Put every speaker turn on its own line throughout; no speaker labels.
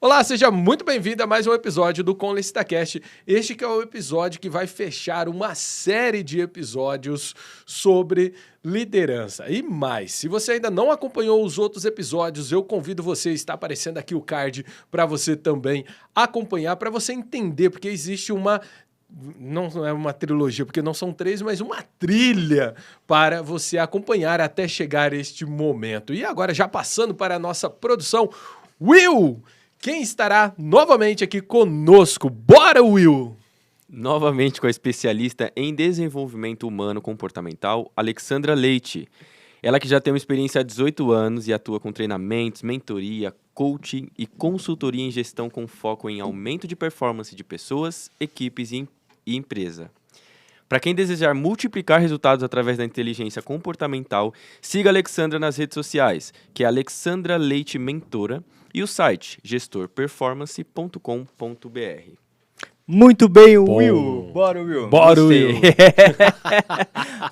Olá, seja muito bem-vindo a mais um episódio do Com LicitaCast. Este que é o episódio que vai fechar uma série de episódios sobre liderança. E mais, se você ainda não acompanhou os outros episódios, eu convido você, está aparecendo aqui o card, para você também acompanhar, para você entender, porque existe uma... Não é uma trilogia, porque não são três, mas uma trilha para você acompanhar até chegar este momento. E agora, já passando para a nossa produção, Will, quem estará novamente aqui conosco? Bora, Will!
Novamente com a especialista em desenvolvimento humano comportamental, Alexandra Leite. Ela que já tem uma experiência há 18 anos e atua com treinamentos, mentoria, coaching e consultoria em gestão com foco em aumento de performance de pessoas, equipes e empresa. Para quem desejar multiplicar resultados através da inteligência comportamental, siga a Alexandra nas redes sociais, que é Alexandra Leite Mentora, e o site gestorperformance.com.br.
Muito bem, Will. Bora, Will.
Bora, Will.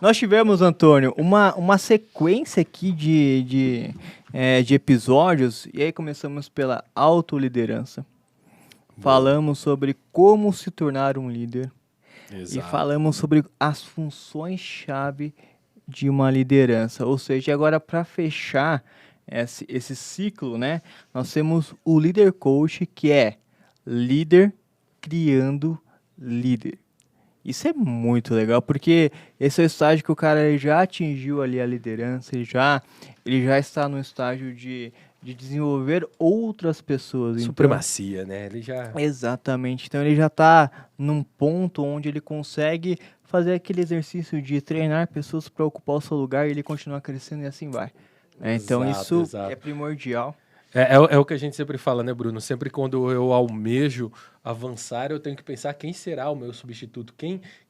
Nós tivemos, Antônio, uma sequência aqui de episódios, e aí começamos pela autoliderança. Falamos sobre como se tornar um líder.
Exato.
E falamos sobre as funções-chave de uma liderança. Ou seja, agora para fechar esse ciclo, né, nós temos o Líder Coach, que é líder criando líder. Isso é muito legal, porque esse é o estágio que o cara já atingiu ali a liderança, ele já está no estágio de desenvolver outras pessoas.
Supremacia, então, né? Ele já...
Exatamente. Então ele já está num ponto onde ele consegue fazer aquele exercício de treinar pessoas para ocupar o seu lugar e ele continuar crescendo e assim vai. Então isso é primordial.
É o que a gente sempre fala, né, Bruno? Sempre quando eu almejo avançar, eu tenho que pensar quem será o meu substituto,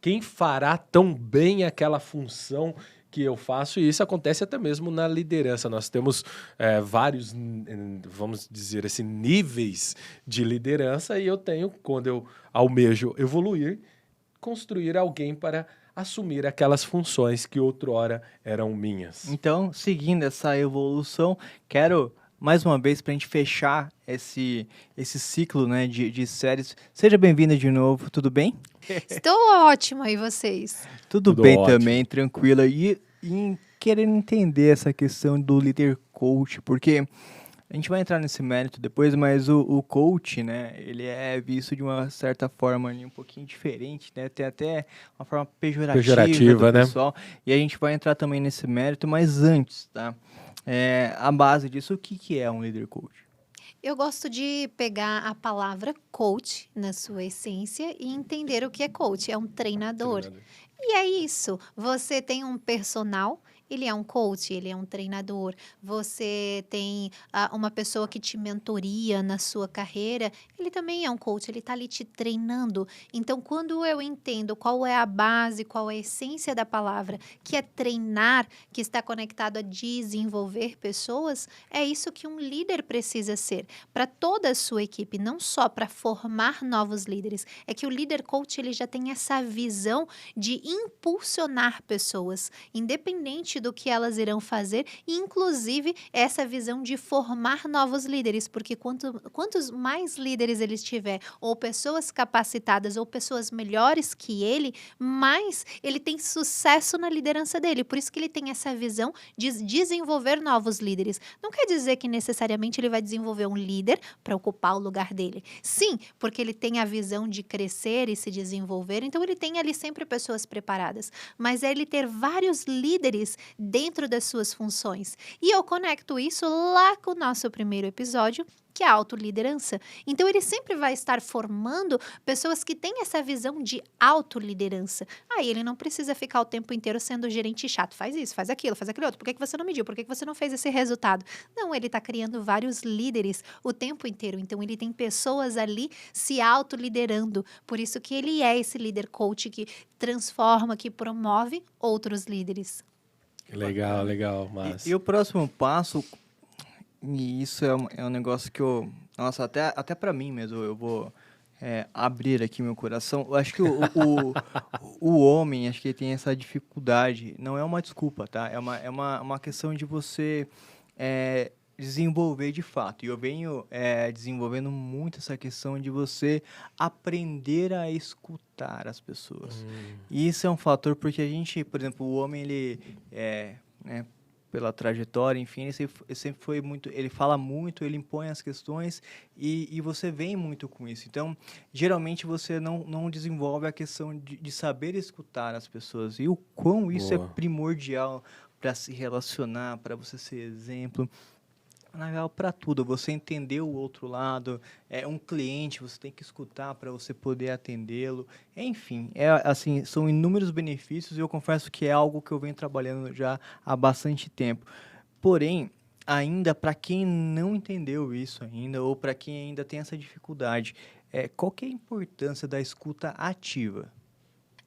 quem fará tão bem aquela função que eu faço, e isso acontece até mesmo na liderança. Nós temos vários, vamos dizer assim, níveis de liderança, e eu tenho, quando eu almejo evoluir, construir alguém para assumir aquelas funções que outrora eram minhas.
Então, seguindo essa evolução, quero... mais uma vez, para a gente fechar esse ciclo, né, de séries. Seja bem-vinda de novo, tudo bem?
Estou ótima, e vocês?
Tudo bem
ótimo.
também, tranquila. E querendo entender essa questão do líder coach, porque a gente vai entrar nesse mérito depois, mas o coach, né, ele é visto de uma certa forma ali, um pouquinho diferente, né? Tem até uma forma pejorativa do pessoal, né? E a gente vai entrar também nesse mérito, mas antes, tá? A base disso, o que é um líder coach?
Eu gosto de pegar a palavra coach na sua essência e entender o que é coach. É um treinador. E é isso. Você tem um personal, ele é um coach, ele é um treinador. Você tem uma pessoa que te mentoria na sua carreira, ele também é um coach, ele está ali te treinando. Então, quando eu entendo qual é a base, qual é a essência da palavra, que é treinar, que está conectado a desenvolver pessoas, é isso que um líder precisa ser para toda a sua equipe, não só para formar novos líderes. É que o líder coach, ele já tem essa visão de impulsionar pessoas, independente do que elas irão fazer, e inclusive essa visão de formar novos líderes, porque quantos mais líderes ele tiver, ou pessoas capacitadas, ou pessoas melhores que ele, mais ele tem sucesso na liderança dele. Por isso que ele tem essa visão de desenvolver novos líderes. Não quer dizer que necessariamente ele vai desenvolver um líder para ocupar o lugar dele. Sim, porque ele tem a visão de crescer e se desenvolver, então ele tem ali sempre pessoas preparadas, mas é ele ter vários líderes dentro das suas funções. E eu conecto isso lá com o nosso primeiro episódio, que é a autoliderança. Então, ele sempre vai estar formando pessoas que têm essa visão de autoliderança. Aí, ele não precisa ficar o tempo inteiro sendo gerente chato. Faz isso, faz aquilo outro. Por que você não mediu? Por que você não fez esse resultado? Não, ele está criando vários líderes o tempo inteiro. Então, ele tem pessoas ali se autoliderando. Por isso que ele é esse líder coach que transforma, que promove outros líderes.
Legal, mas...
E o próximo passo... E isso é um negócio que eu... Nossa, até para mim mesmo, eu vou abrir aqui meu coração. Eu acho que o homem, acho que ele tem essa dificuldade. Não é uma desculpa, tá? É uma questão de você desenvolver de fato. E eu venho desenvolvendo muito essa questão de você aprender a escutar as pessoas. E isso é um fator porque a gente, por exemplo, o homem, ele né, pela trajetória, enfim, ele sempre foi muito, ele fala muito, ele impõe as questões e você vem muito com isso. Então, geralmente você não desenvolve a questão de saber escutar as pessoas e o quão isso é
Boa.
primordial para se relacionar, para você ser exemplo. Na real, para tudo, você entender o outro lado, um cliente, você tem que escutar para você poder atendê-lo. Enfim, assim, são inúmeros benefícios e eu confesso que é algo que eu venho trabalhando já há bastante tempo. Porém, ainda para quem não entendeu isso ainda, ou para quem ainda tem essa dificuldade, qual que é a importância da escuta ativa?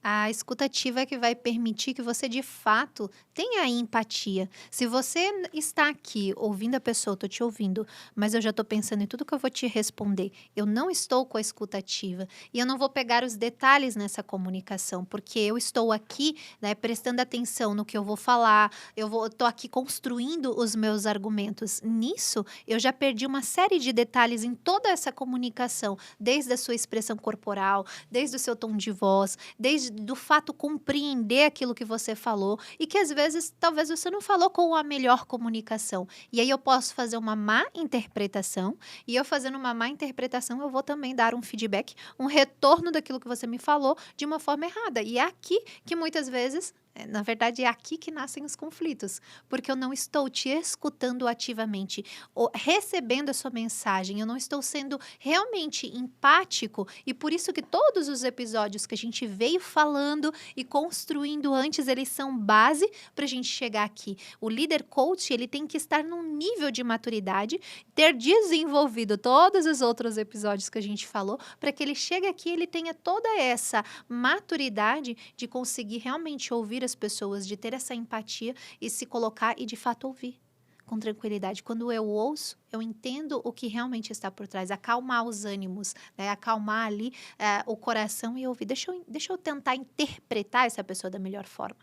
A escuta ativa é que vai permitir que você, de fato, tenha a empatia. Se você está aqui ouvindo a pessoa, estou te ouvindo, mas eu já estou pensando em tudo que eu vou te responder, eu não estou com a escuta ativa e eu não vou pegar os detalhes nessa comunicação, porque eu estou aqui, né, prestando atenção no que eu vou falar, estou aqui construindo os meus argumentos. Nisso, eu já perdi uma série de detalhes em toda essa comunicação, desde a sua expressão corporal, desde o seu tom de voz, desde do fato compreender aquilo que você falou e que às vezes talvez você não falou com a melhor comunicação. E aí eu posso fazer uma má interpretação e eu fazendo uma má interpretação eu vou também dar um feedback, um retorno daquilo que você me falou de uma forma errada. E é aqui que muitas vezes na verdade, é aqui que nascem os conflitos, porque eu não estou te escutando ativamente, ou recebendo a sua mensagem, eu não estou sendo realmente empático, e por isso que todos os episódios que a gente veio falando e construindo antes, eles são base para a gente chegar aqui. O líder coach, ele tem que estar num nível de maturidade, ter desenvolvido todos os outros episódios que a gente falou, para que ele chegue aqui e ele tenha toda essa maturidade de conseguir realmente ouvir as pessoas, de ter essa empatia e se colocar e de fato ouvir com tranquilidade. Quando eu ouço, eu entendo o que realmente está por trás, acalmar os ânimos, né? Acalmar ali o coração e ouvir. Deixa eu tentar interpretar essa pessoa da melhor forma.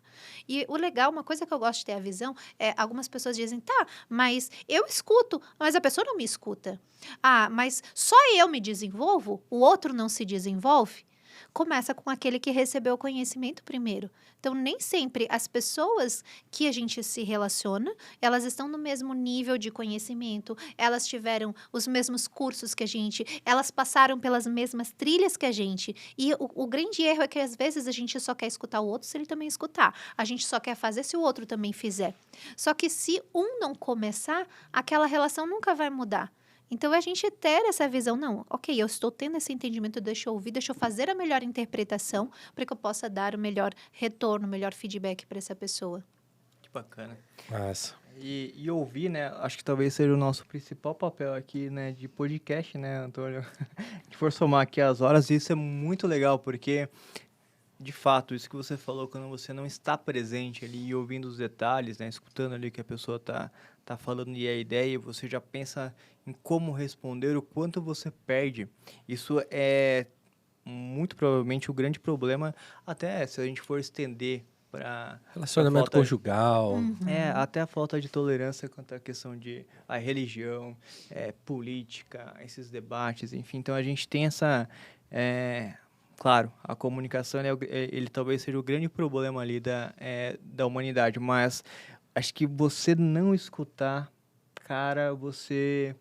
E o legal, uma coisa que eu gosto de ter a visão, algumas pessoas dizem, tá, mas eu escuto, mas a pessoa não me escuta. Ah, mas só eu me desenvolvo, o outro não se desenvolve? Começa com aquele que recebeu o conhecimento primeiro. Então, nem sempre as pessoas que a gente se relaciona, elas estão no mesmo nível de conhecimento, elas tiveram os mesmos cursos que a gente, elas passaram pelas mesmas trilhas que a gente. E o grande erro é que, às vezes, a gente só quer escutar o outro se ele também escutar. A gente só quer fazer se o outro também fizer. Só que se um não começar, aquela relação nunca vai mudar. Então, a gente ter essa visão, não, ok, eu estou tendo esse entendimento, deixa eu ouvir, deixa eu fazer a melhor interpretação para que eu possa dar o melhor retorno, o melhor feedback para essa pessoa.
Que bacana.
Nossa.
E ouvir, né, acho que talvez seja o nosso principal papel aqui, né, de podcast, né, Antônio? Se for somar aqui as horas, isso é muito legal, porque, de fato, isso que você falou, quando você não está presente ali e ouvindo os detalhes, né, escutando ali o que a pessoa tá falando e a ideia, você já pensa em como responder, o quanto você perde. Isso é muito provavelmente o grande problema, até se a gente for estender para
Relacionamento conjugal.
até a falta de tolerância quanto à questão de a religião, política, esses debates, enfim. Então, a gente tem essa... claro, a comunicação, ele talvez seja o grande problema ali da humanidade, mas acho que você não escutar, cara, você...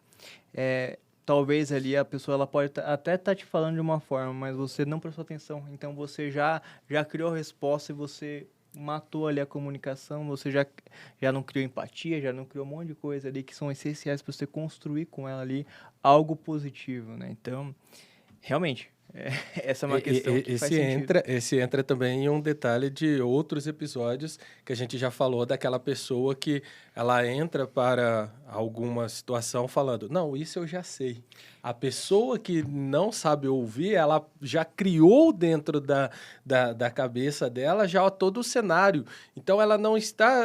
talvez ali a pessoa ela pode até estar te falando de uma forma, mas você não prestou atenção. Então, você já criou a resposta e você matou ali a comunicação, você já não criou empatia, já não criou um monte de coisa ali que são essenciais para você construir com ela ali algo positivo, né? Então, realmente, essa é uma questão que faz sentido.
Esse entra também em um detalhe de outros episódios que a gente já falou daquela pessoa que ela entra para alguma situação falando, não, isso eu já sei. A pessoa que não sabe ouvir, ela já criou dentro da cabeça dela já todo o cenário. Então, ela não está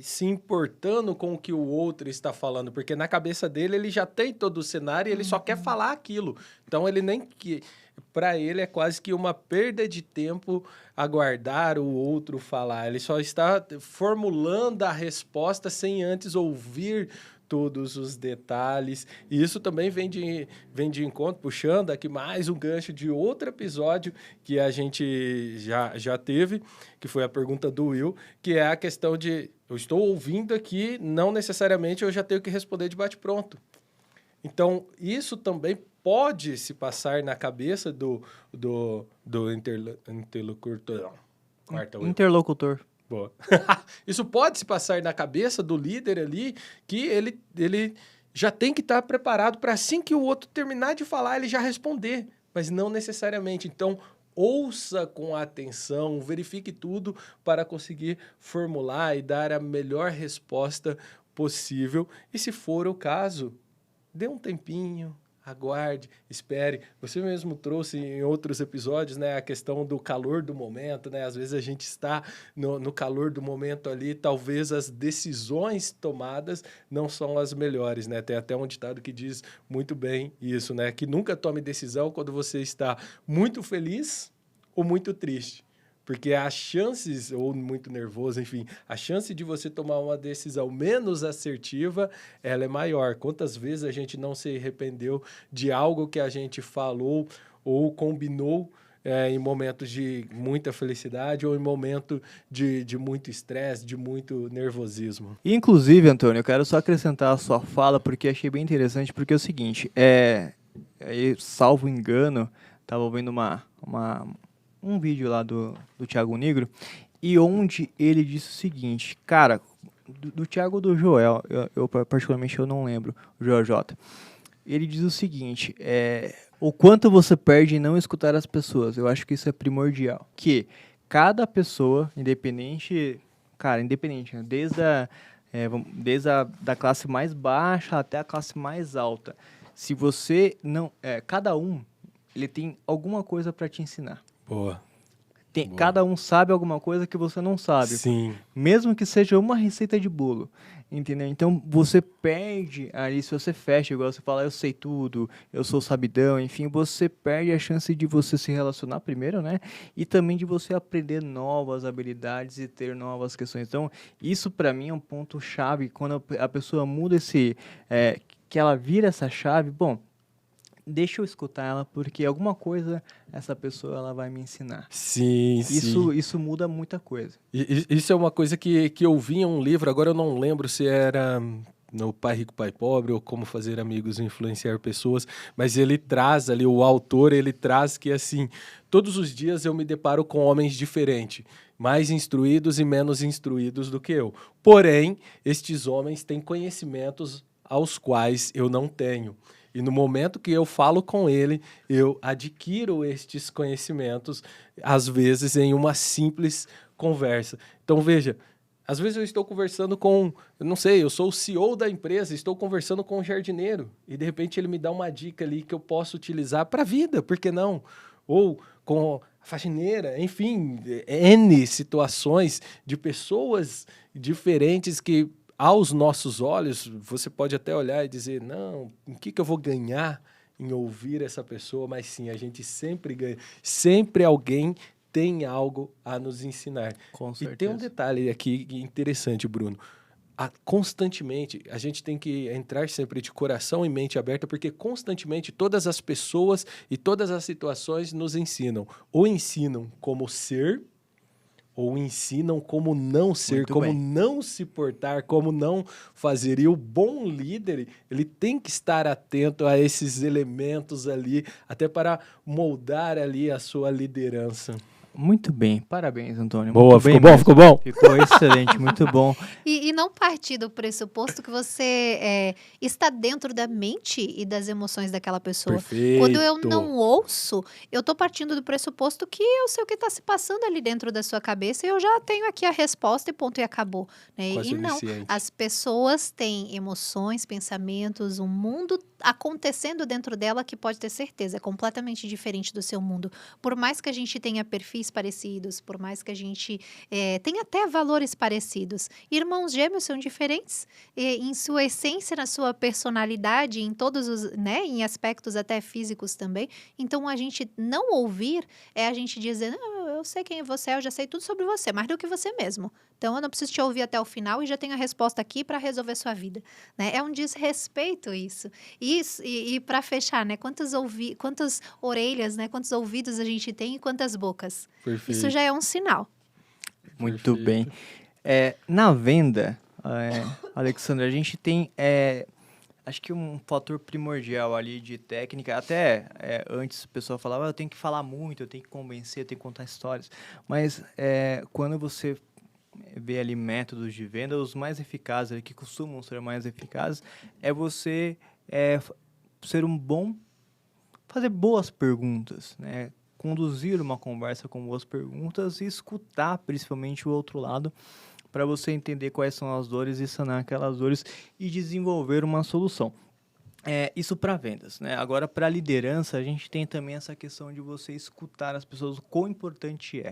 se importando com o que o outro está falando, porque na cabeça dele ele já tem todo o cenário e ele só quer falar aquilo. Então, ele nem... Para ele é quase que uma perda de tempo aguardar o outro falar. Ele só está formulando a resposta sem antes ouvir todos os detalhes. E isso também vem de encontro, puxando aqui mais um gancho de outro episódio que a gente já teve, que foi a pergunta do Will, que é a questão de eu estou ouvindo aqui, não necessariamente eu já tenho que responder de bate-pronto. Então, isso também pode se passar na cabeça do interlocutor.
Interlocutor.
Boa. Isso pode se passar na cabeça do líder ali, que ele já tem que estar preparado para assim que o outro terminar de falar, ele já responder, mas não necessariamente. Então, ouça com atenção, verifique tudo para conseguir formular e dar a melhor resposta possível. E se for o caso, dê um tempinho, aguarde, espere. Você mesmo trouxe em outros episódios, né, a questão do calor do momento, né? Às vezes a gente está no calor do momento ali, talvez as decisões tomadas não são as melhores, né? Tem até um ditado que diz muito bem isso, né? Que nunca tome decisão quando você está muito feliz ou muito triste. Porque as chances, ou muito nervoso, enfim, a chance de você tomar uma decisão menos assertiva, ela é maior. Quantas vezes a gente não se arrependeu de algo que a gente falou ou combinou em momentos de muita felicidade ou em momento de muito estresse, de muito nervosismo.
Inclusive, Antônio, eu quero só acrescentar a sua fala, porque achei bem interessante, porque é o seguinte, salvo engano, estava ouvindo um vídeo lá do Thiago Negro, e onde ele disse o seguinte, cara, do Thiago ou do Joel, eu particularmente eu não lembro, o Joel J. Ele diz o seguinte, o quanto você perde em não escutar as pessoas, eu acho que isso é primordial, que cada pessoa, independente, né, desde a classe mais baixa até a classe mais alta, se você não, cada um, ele tem alguma coisa para te ensinar.
Boa. Boa.
Cada um sabe alguma coisa que você não sabe.
Sim.
Mesmo que seja uma receita de bolo, entendeu? Então, você perde ali, se você fecha, igual você fala, eu sei tudo, eu sou sabidão, enfim, você perde a chance de você se relacionar primeiro, né? E também de você aprender novas habilidades e ter novas questões. Então, isso para mim é um ponto-chave, quando a pessoa muda que ela vira essa chave, bom, deixa eu escutar ela, porque alguma coisa essa pessoa ela vai me ensinar.
Sim,
Isso muda muita coisa.
Isso é uma coisa que eu vi em um livro, agora eu não lembro se era no Pai Rico, Pai Pobre ou Como Fazer Amigos e Influenciar Pessoas, mas ele traz ali, o autor, ele traz que assim, todos os dias eu me deparo com homens diferentes, mais instruídos e menos instruídos do que eu. Porém, estes homens têm conhecimentos aos quais eu não tenho. E no momento que eu falo com ele, eu adquiro estes conhecimentos, às vezes em uma simples conversa. Então, veja, às vezes eu estou conversando com, eu não sei, eu sou o CEO da empresa, estou conversando com um jardineiro, e de repente ele me dá uma dica ali que eu posso utilizar para a vida, por que não? Ou com a faxineira, enfim, N situações de pessoas diferentes que, aos nossos olhos, você pode até olhar e dizer, não, o que eu vou ganhar em ouvir essa pessoa? Mas sim, a gente sempre ganha. Sempre alguém tem algo a nos ensinar.
Com certeza.
E tem um detalhe aqui interessante, Bruno. Constantemente, a gente tem que entrar sempre de coração e mente aberta, porque constantemente todas as pessoas e todas as situações nos ensinam. Ou ensinam como ser, ou ensinam como não ser,
Muito
como
bem.
não se portar, como não fazer. E o bom líder, ele tem que estar atento a esses elementos ali, até para moldar ali a sua liderança.
Muito bem, parabéns, Antônio.
Boa,
muito bem
ficou bom,
mesmo.
ficou bom?
Ficou excelente, muito bom.
E não partir do pressuposto que você está dentro da mente e das emoções daquela pessoa.
Perfeito.
Quando eu não ouço, eu estou partindo do pressuposto que eu sei o que está se passando ali dentro da sua cabeça e eu já tenho aqui a resposta e ponto e acabou. Né?
Quase
E não,
onisciente.
as pessoas têm emoções, pensamentos, um mundo acontecendo dentro dela que pode ter certeza, é completamente diferente do seu mundo. Por mais que a gente tenha perfis parecidos, por mais que a gente tenha até valores parecidos, irmãos gêmeos são diferentes em sua essência, na sua personalidade, em todos os, né, em aspectos até físicos também. Então, a gente não ouvir é a gente dizer, não, eu eu sei quem você é, eu já sei tudo sobre você, mais do que você mesmo. Então, eu não preciso te ouvir até o final e já tenho a resposta aqui para resolver sua vida, né? É um desrespeito isso. E para fechar, né? Quantas orelhas, né? Quantos ouvidos a gente tem e quantas bocas?
Perfeito.
Isso já é um sinal.
Muito
Perfeito.
bem. Na venda, Alexandre, a gente tem, acho que um fator primordial ali de técnica, até antes o pessoal falava, eu tenho que falar muito, eu tenho que convencer, eu tenho que contar histórias. Mas quando você vê ali métodos de venda, os mais eficazes, ali, que costumam ser mais eficazes, é você ser fazer boas perguntas, né? Conduzir uma conversa com boas perguntas e escutar principalmente o outro lado para você entender quais são as dores e sanar aquelas dores e desenvolver uma solução. Isso para vendas, né? Agora, para liderança, a gente tem também essa questão de você escutar as pessoas, o quão importante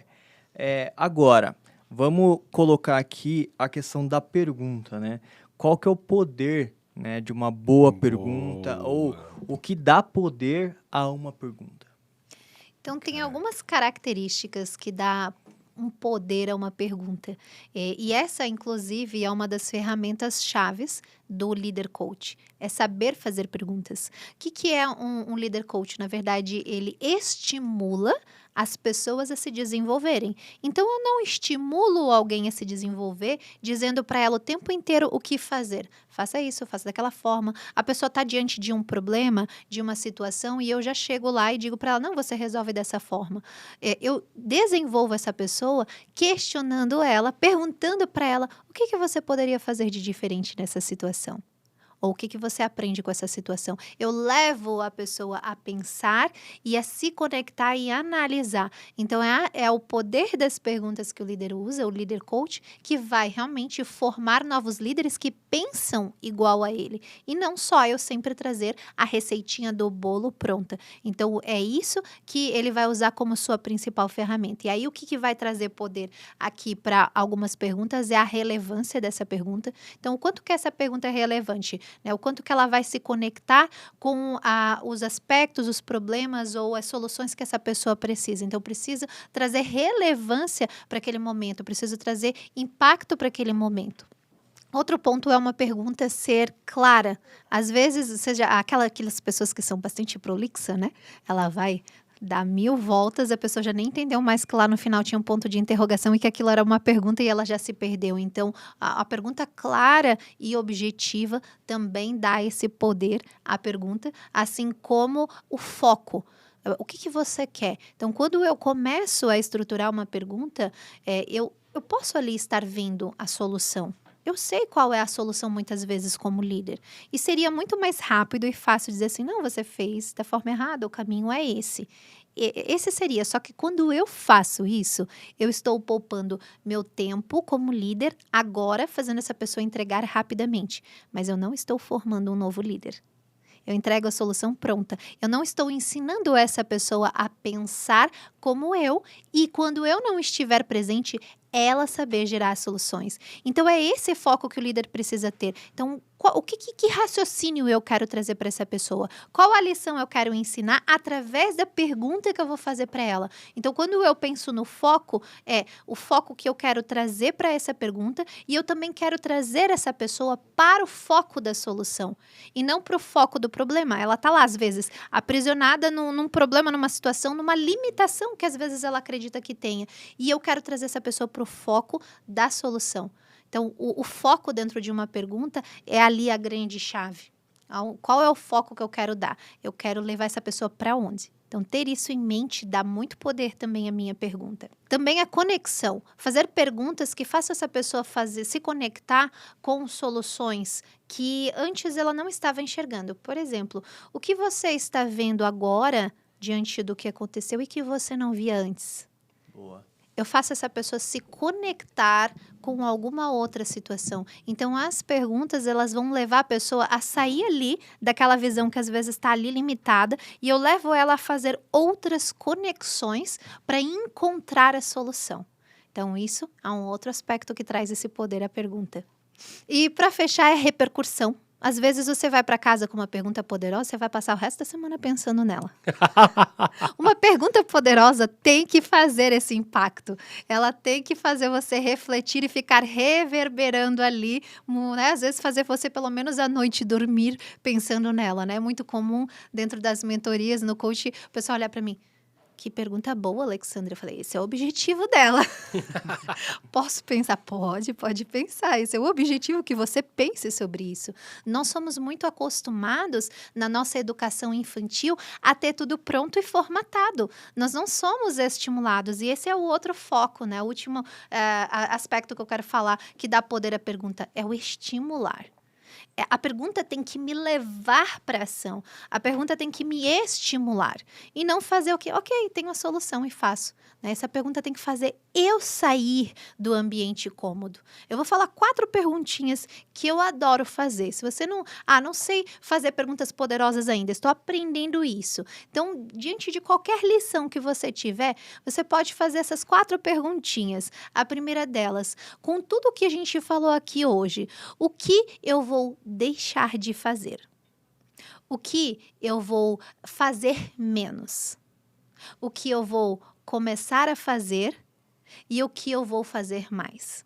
é. Agora, vamos colocar aqui a questão da pergunta, né? Qual que é o poder, né, de uma boa pergunta ou o que dá poder a uma pergunta?
Então, tem algumas características que dá um poder a uma pergunta. E essa, inclusive, é uma das ferramentas chaves do líder coach. É saber fazer perguntas. O que é um líder coach? Na verdade, ele estimula as pessoas a se desenvolverem. Então, eu não estimulo alguém a se desenvolver dizendo para ela o tempo inteiro o que fazer. Faça isso, faça daquela forma. A pessoa está diante de um problema, de uma situação, e eu já chego lá e digo para ela, não, você resolve dessa forma. Eu desenvolvo essa pessoa questionando ela, perguntando para ela o que você poderia fazer de diferente nessa situação. Ou o que você aprende com essa situação? Eu levo a pessoa a pensar e a se conectar e analisar. Então, é o poder das perguntas que o líder usa, o líder coach, que vai realmente formar novos líderes que pensam igual a ele. E não só eu sempre trazer a receitinha do bolo pronta. Então, é isso que ele vai usar como sua principal ferramenta. E aí, o que vai trazer poder aqui para algumas perguntas é a relevância dessa pergunta. Então, o quanto que essa pergunta é relevante? Né, o quanto que ela vai se conectar com os aspectos, os problemas ou as soluções que essa pessoa precisa. Então, preciso trazer relevância para aquele momento, preciso trazer impacto para aquele momento. Outro ponto é uma pergunta ser clara. Às vezes, seja aquelas pessoas que são bastante prolixa, né? Ela vai dar 1000 voltas, a pessoa já nem entendeu mais que lá no final tinha um ponto de interrogação e que aquilo era uma pergunta e ela já se perdeu. Então, a pergunta clara e objetiva também dá esse poder à pergunta, assim como o foco. O que você quer? Então, quando eu começo a estruturar uma pergunta, eu posso ali estar vendo a solução. Eu sei qual é a solução muitas vezes como líder. E seria muito mais rápido e fácil dizer assim, não, você fez da forma errada, o caminho é esse. Esse seria, só que quando eu faço isso, eu estou poupando meu tempo como líder agora, fazendo essa pessoa entregar rapidamente. Mas eu não estou formando um novo líder. Eu entrego a solução pronta. Eu não estou ensinando essa pessoa a pensar como eu e quando eu não estiver presente, ela saber gerar soluções. Então, é esse foco que o líder precisa ter. Então, que raciocínio eu quero trazer para essa pessoa? Qual a lição eu quero ensinar através da pergunta que eu vou fazer para ela? Então, quando eu penso no foco, é o foco que eu quero trazer para essa pergunta e eu também quero trazer essa pessoa para o foco da solução e não para o foco do problema. Ela está lá, às vezes, aprisionada num problema, numa situação, numa limitação que às vezes ela acredita que tenha. E eu quero trazer essa pessoa para o foco da solução. Então, o foco dentro de uma pergunta é ali a grande chave. Qual é o foco que eu quero dar? Eu quero levar essa pessoa para onde? Então, ter isso em mente dá muito poder também à minha pergunta. Também a conexão. Fazer perguntas que façam essa pessoa se conectar com soluções que antes ela não estava enxergando. Por exemplo, o que você está vendo agora diante do que aconteceu e que você não via antes?
Boa.
Eu faço essa pessoa se conectar com alguma outra situação. Então, as perguntas, elas vão levar a pessoa a sair ali daquela visão que às vezes está ali limitada e eu levo ela a fazer outras conexões para encontrar a solução. Então, isso é um outro aspecto que traz esse poder à pergunta. E para fechar, é repercussão. Às vezes você vai para casa com uma pergunta poderosa, você vai passar o resto da semana pensando nela. Uma pergunta poderosa tem que fazer esse impacto. Ela tem que fazer você refletir e ficar reverberando ali, né? Às vezes fazer você pelo menos à noite dormir pensando nela, né? É muito comum dentro das mentorias, no coach, o pessoal olhar para mim. Que pergunta boa, Alexandra. Eu falei, esse é o objetivo dela. Posso pensar? Pode pensar. Esse é o objetivo, que você pense sobre isso. Nós somos muito acostumados, na nossa educação infantil, a ter tudo pronto e formatado. Nós não somos estimulados. E esse é o outro foco, né? O último aspecto que eu quero falar, que dá poder à pergunta, é o estimular. A pergunta tem que me levar para ação. A pergunta tem que me estimular. E não fazer o quê? Ok, tenho a solução e faço. Né? Essa pergunta tem que fazer eu sair do ambiente cômodo. Eu vou falar 4 perguntinhas que eu adoro fazer. Se você não sei fazer perguntas poderosas ainda, estou aprendendo isso. Então, diante de qualquer lição que você tiver, você pode fazer essas 4 perguntinhas. A primeira delas, com tudo que a gente falou aqui hoje, o que eu vou deixar de fazer? O que eu vou fazer menos? O que eu vou começar a fazer e o que eu vou fazer mais?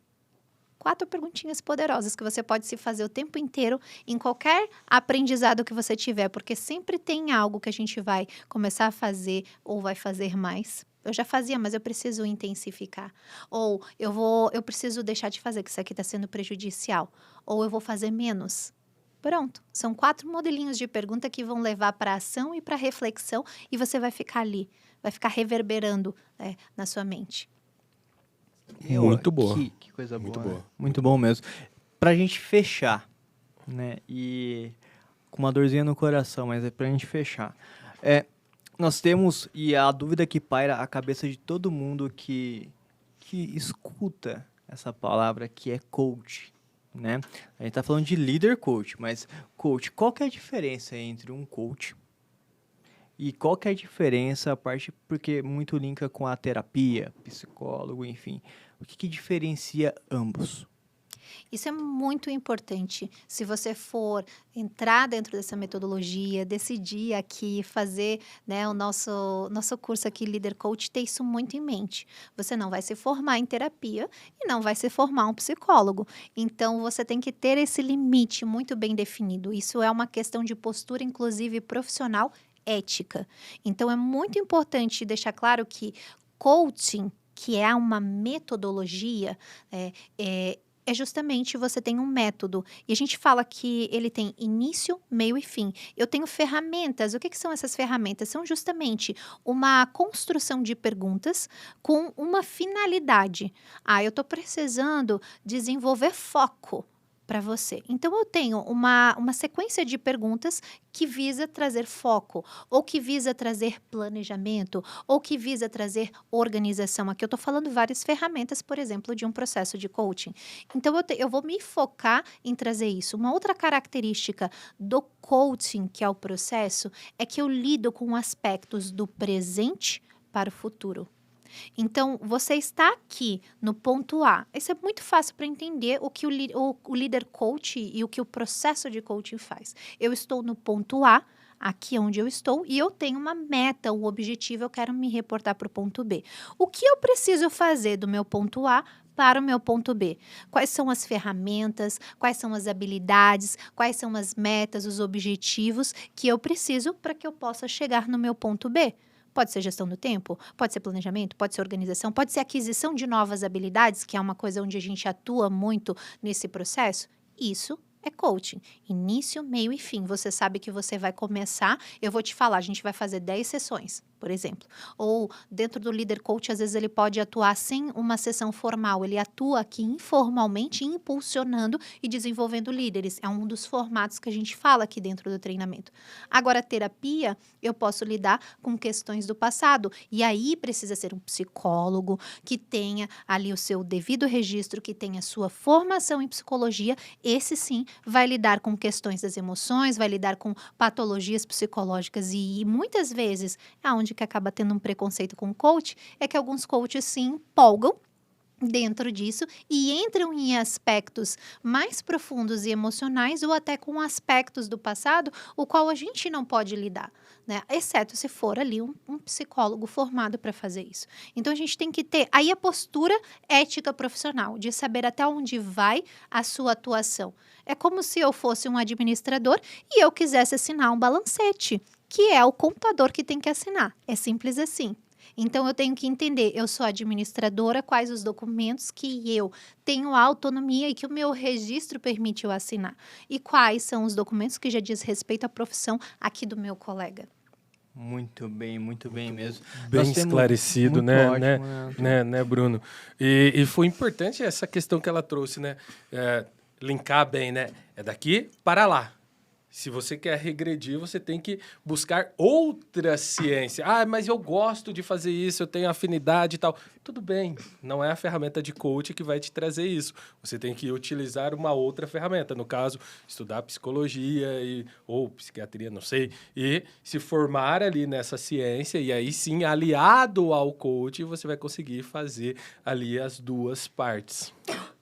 4 perguntinhas poderosas que você pode se fazer o tempo inteiro em qualquer aprendizado que você tiver, porque sempre tem algo que a gente vai começar a fazer ou vai fazer mais. Eu já fazia, mas eu preciso intensificar. Ou eu preciso deixar de fazer, que isso aqui está sendo prejudicial. Ou eu vou fazer menos. Pronto. São 4 modelinhos de pergunta que vão levar para a ação e para a reflexão, e você vai ficar ali, vai ficar reverberando, né, na sua mente.
Muito boa.
Que coisa
Muito
boa.
boa.
Né? Muito bom mesmo. Pra gente fechar, né? E com uma dorzinha no coração, mas é pra gente fechar. Nós temos, e a dúvida que paira a cabeça de todo mundo que escuta essa palavra, que é coach, né? A gente tá falando de líder coach, mas coach, qual que é a diferença entre um coach e qual que é a diferença, porque muito linka com a terapia, psicólogo, enfim. O que diferencia ambos?
Isso é muito importante. Se você for entrar dentro dessa metodologia, decidir aqui fazer, né, o nosso curso aqui, Líder Coach, ter isso muito em mente. Você não vai se formar em terapia e não vai se formar um psicólogo. Então, você tem que ter esse limite muito bem definido. Isso é uma questão de postura, inclusive profissional, ética. Então, é muito importante deixar claro que coaching, que é uma metodologia, é justamente você tem um método. E a gente fala que ele tem início, meio e fim. Eu tenho ferramentas. O que são essas ferramentas? São justamente uma construção de perguntas com uma finalidade. Eu estou precisando desenvolver foco para você. Então, eu tenho uma sequência de perguntas que visa trazer foco, ou que visa trazer planejamento, ou que visa trazer organização. Aqui eu estou falando várias ferramentas, por exemplo, de um processo de coaching. Então, eu vou me focar em trazer isso. Uma outra característica do coaching, que é o processo, é que eu lido com aspectos do presente para o futuro. Então, você está aqui no ponto A. Isso é muito fácil para entender o que o líder coach e o que o processo de coaching faz. Eu estou no ponto A, aqui é onde eu estou, e eu tenho uma meta, um objetivo, eu quero me reportar para o ponto B. O que eu preciso fazer do meu ponto A para o meu ponto B? Quais são as ferramentas, quais são as habilidades, quais são as metas, os objetivos que eu preciso para que eu possa chegar no meu ponto B? Pode ser gestão do tempo, pode ser planejamento, pode ser organização, pode ser aquisição de novas habilidades, que é uma coisa onde a gente atua muito nesse processo. Isso é coaching. Início, meio e fim. Você sabe que você vai começar, eu vou te falar, a gente vai fazer 10 sessões, por exemplo. Ou dentro do líder coach, às vezes ele pode atuar sem uma sessão formal, ele atua aqui informalmente, impulsionando e desenvolvendo líderes. É um dos formatos que a gente fala aqui dentro do treinamento. Agora, terapia, eu posso lidar com questões do passado. E aí precisa ser um psicólogo que tenha ali o seu devido registro, que tenha sua formação em psicologia. Esse sim vai lidar com questões das emoções, vai lidar com patologias psicológicas e muitas vezes, aonde que acaba tendo um preconceito com o coach, é que alguns coaches se empolgam dentro disso e entram em aspectos mais profundos e emocionais ou até com aspectos do passado, o qual a gente não pode lidar, né? Exceto se for ali um psicólogo formado para fazer isso. Então, a gente tem que ter aí a postura ética profissional, de saber até onde vai a sua atuação. É como se eu fosse um administrador e eu quisesse assinar um balancete, que é o contador que tem que assinar. É simples assim. Então, eu tenho que entender, eu sou administradora, quais os documentos que eu tenho autonomia e que o meu registro permite eu assinar. E quais são os documentos que já diz respeito à profissão aqui do meu colega.
Muito bem mesmo.
Bem
Nós temos
esclarecido,
muito
né,
ótimo,
né, Bruno? E foi importante essa questão que ela trouxe, né? Linkar bem, né? É daqui para lá. Se você quer regredir, você tem que buscar outra ciência. Ah, mas eu gosto de fazer isso, eu tenho afinidade e tal. Tudo bem, não é a ferramenta de coach que vai te trazer isso. Você tem que utilizar uma outra ferramenta. No caso, estudar psicologia ou psiquiatria, não sei. E se formar ali nessa ciência e aí sim, aliado ao coach, você vai conseguir fazer ali as duas partes.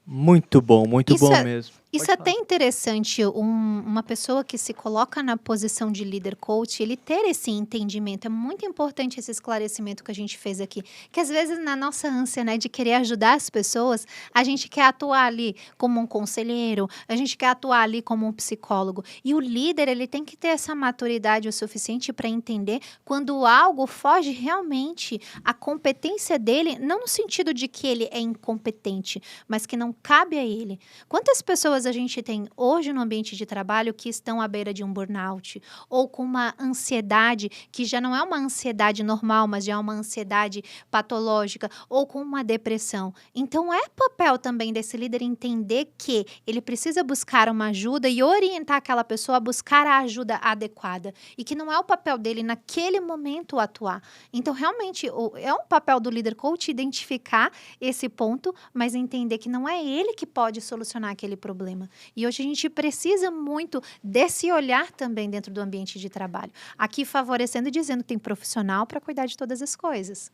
Muito bom mesmo.
Isso é até interessante, uma pessoa que se coloca na posição de líder coach, ele ter esse entendimento. É muito importante esse esclarecimento que a gente fez aqui. Que às vezes na nossa ânsia, né, de querer ajudar as pessoas, a gente quer atuar ali como um conselheiro, a gente quer atuar ali como um psicólogo. E o líder, ele tem que ter essa maturidade o suficiente para entender quando algo foge realmente à competência dele, não no sentido de que ele é incompetente, mas que não cabe a ele. Quantas pessoas a gente tem hoje no ambiente de trabalho que estão à beira de um burnout ou com uma ansiedade que já não é uma ansiedade normal, mas já é uma ansiedade patológica ou com uma depressão. Então, é papel também desse líder entender que ele precisa buscar uma ajuda e orientar aquela pessoa a buscar a ajuda adequada e que não é o papel dele naquele momento atuar. Então, realmente, é um papel do líder coach identificar esse ponto, mas entender que não é ele que pode solucionar aquele problema. E hoje a gente precisa muito desse olhar também dentro do ambiente de trabalho. Aqui favorecendo e dizendo que tem profissional para cuidar de todas as coisas.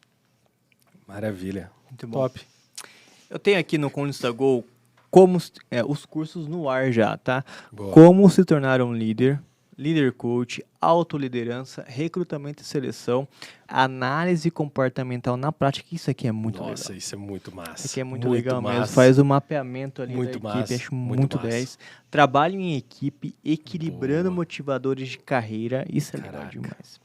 Maravilha.
Muito bom.
Top.
Eu tenho aqui no Conquista Go como os cursos no ar já, tá?
Boa.
Como se tornar um líder, líder coach, autoliderança, recrutamento e seleção, análise comportamental na prática. Isso aqui é muito legal.
Nossa, isso é muito massa.
Isso aqui é muito legal
massa.
mesmo. Faz o mapeamento ali
Muito
da
massa,
equipe, acho
muito
muito
massa.
10. Trabalho em equipe, equilibrando
Boa.
motivadores de carreira. Isso é legal
Caraca.
demais.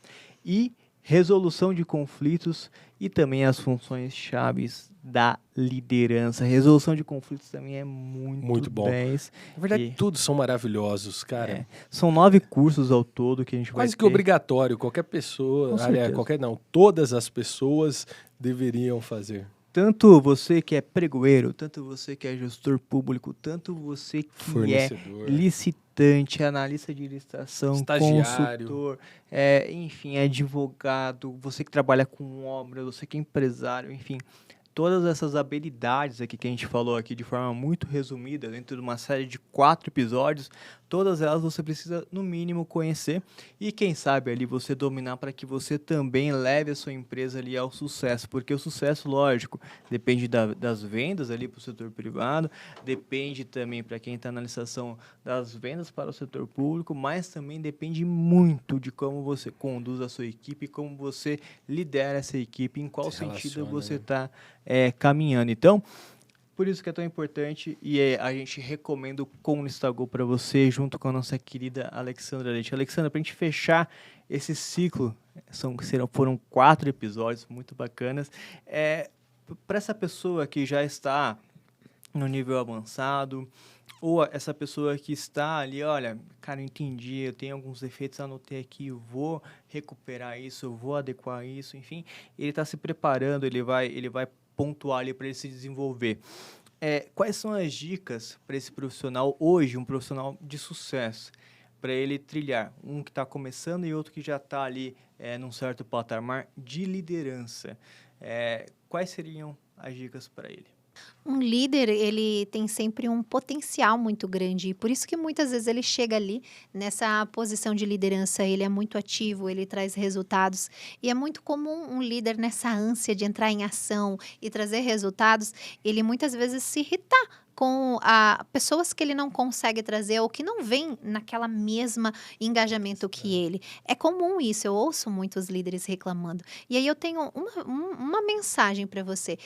E resolução de conflitos e também as funções chaves da liderança. Resolução de conflitos também é muito
bom.
10.
Na verdade,
E-
todos são maravilhosos, cara.
São 9 cursos ao todo que a gente vai
Quase que
ter.
obrigatório. Qualquer pessoa,
Com
aliás,
certeza.
qualquer não, todas as pessoas deveriam fazer.
Tanto você que é pregoeiro, tanto você que é gestor público, tanto você que é
Fornecedor.
licitante, analista de licitação,
Estagiário.
consultor, enfim, advogado, você que trabalha com obra, você que é empresário, enfim. Todas essas habilidades aqui que a gente falou aqui de forma muito resumida, dentro de uma série de 4 episódios, todas elas você precisa, no mínimo, conhecer e, quem sabe, ali você dominar para que você também leve a sua empresa ali ao sucesso, porque o sucesso, lógico, depende das vendas ali para o setor privado, depende também, para quem está na licitação, das vendas para o setor público, mas também depende muito de como você conduz a sua equipe, como você lidera essa equipe, em qual
Se
sentido
relaciona,
você
né?
está caminhando. Então, por isso que é tão importante e a gente recomenda o Conquista Go para você, junto com a nossa querida Alexandra Leite. Alexandra, para a gente fechar esse ciclo, foram 4 episódios muito bacanas, para essa pessoa que já está no nível avançado, ou essa pessoa que está ali, olha, cara, eu entendi, eu tenho alguns defeitos, anotei aqui, eu vou recuperar isso, eu vou adequar isso, enfim, ele está se preparando, ele vai pontuar ali para ele se desenvolver. Quais são as dicas para esse profissional hoje, um profissional de sucesso, para ele trilhar? Um que está começando e outro que já está ali num certo patamar de liderança. Quais seriam as dicas para ele?
Um líder, ele tem sempre um potencial muito grande, e por isso que muitas vezes ele chega ali nessa posição de liderança, ele é muito ativo, ele traz resultados, e é muito comum um líder nessa ânsia de entrar em ação e trazer resultados, ele muitas vezes se irritar com pessoas que ele não consegue trazer ou que não vêm naquela mesma engajamento que ele. É comum isso, eu ouço muitos líderes reclamando. E aí eu tenho uma mensagem para você.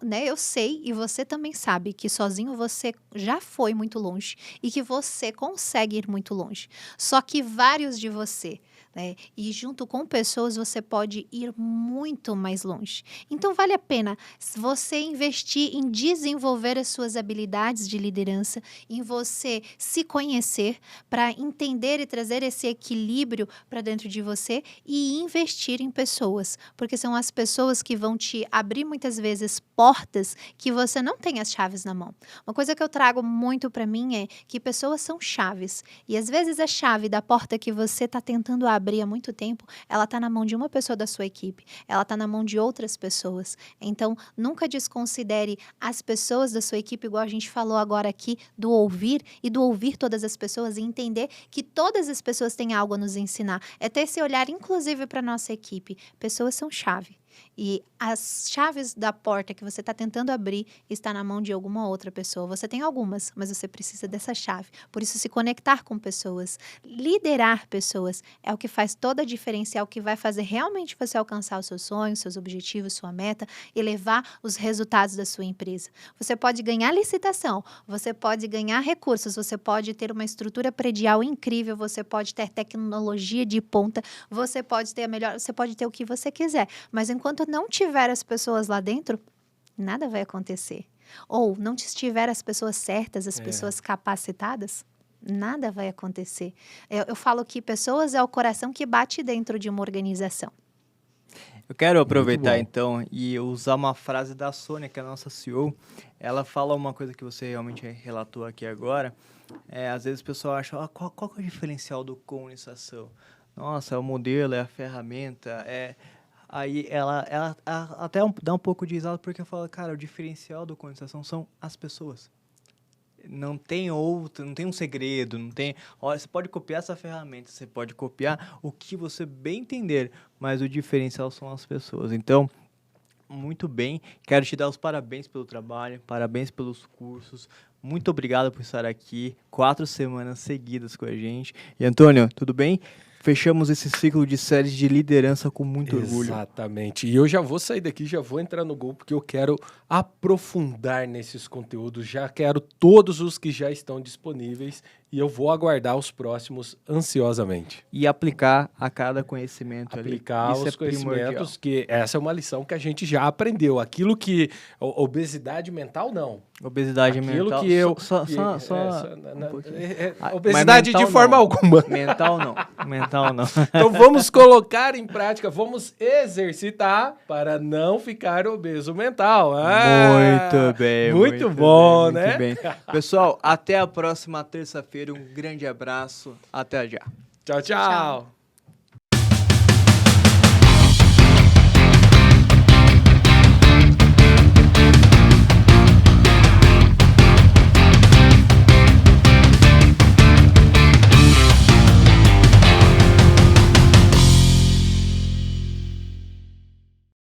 Né, eu sei e você também sabe que sozinho você já foi muito longe e que você consegue ir muito longe. Só que vários de você, né, e junto com pessoas você pode ir muito mais longe. Então vale a pena você investir em desenvolver as suas habilidades de liderança, em você se conhecer para entender e trazer esse equilíbrio para dentro de você e investir em pessoas, porque são as pessoas que vão te abrir muitas vezes portas que você não tem as chaves na mão. Uma coisa que eu trago muito para mim é que pessoas são chaves e às vezes a chave da porta que você está tentando abrir há muito tempo, ela está na mão de uma pessoa da sua equipe, ela está na mão de outras pessoas. Então, nunca desconsidere as pessoas da sua equipe, igual a gente falou agora aqui, do ouvir e do ouvir todas as pessoas e entender que todas as pessoas têm algo a nos ensinar. É ter esse olhar, inclusive, para a nossa equipe. Pessoas são chave. E as chaves da porta que você está tentando abrir está na mão de alguma outra pessoa. Você tem algumas, mas você precisa dessa chave. Por isso, se conectar com pessoas, liderar pessoas, é o que faz toda a diferença, é o que vai fazer realmente você alcançar os seus sonhos, seus objetivos, sua meta e levar os resultados da sua empresa. Você pode ganhar licitação, você pode ganhar recursos, você pode ter uma estrutura predial incrível, você pode ter tecnologia de ponta, você pode ter você pode ter o que você quiser, mas enquanto não tiver as pessoas lá dentro, nada vai acontecer. Ou não tiver as pessoas certas, as pessoas capacitadas, nada vai acontecer. Eu falo que pessoas é o coração que bate dentro de uma organização.
Eu quero aproveitar então e usar uma frase da Sônia, que é a nossa CEO. Ela fala uma coisa que você realmente relatou aqui agora. Às vezes o pessoal acha, qual que é o diferencial do Comunicação? Nossa, é o modelo, é a ferramenta, Aí ela até dá um pouco de risada porque fala, cara, o diferencial da Comunicação são as pessoas. Não tem não tem um segredo, não tem... Olha, você pode copiar essa ferramenta, você pode copiar o que você bem entender, mas o diferencial são as pessoas. Então, muito bem, quero te dar os parabéns pelo trabalho, parabéns pelos cursos, muito obrigado por estar aqui, 4 semanas seguidas com a gente. E Antônio, tudo bem? Fechamos esse ciclo de séries de liderança com muito orgulho.
Exatamente. E eu já vou sair daqui, já vou entrar no Gol, porque eu quero aprofundar nesses conteúdos. Já quero todos os que já estão disponíveis e eu vou aguardar os próximos ansiosamente.
E aplicar a cada conhecimento ali.
Aplicar os conhecimentos, que essa é uma lição que a gente já aprendeu. Aquilo que... Obesidade mental, não.
Obesidade mental...
Aquilo que eu...
Obesidade
de forma alguma.
Mental não. Mental não.
Então vamos colocar em prática, vamos exercitar para não ficar obeso mental.
Muito bem.
Muito bom,
bem,
né?
Muito bem. Pessoal, até a próxima terça-feira. Um grande abraço. Até já.
Tchau, tchau.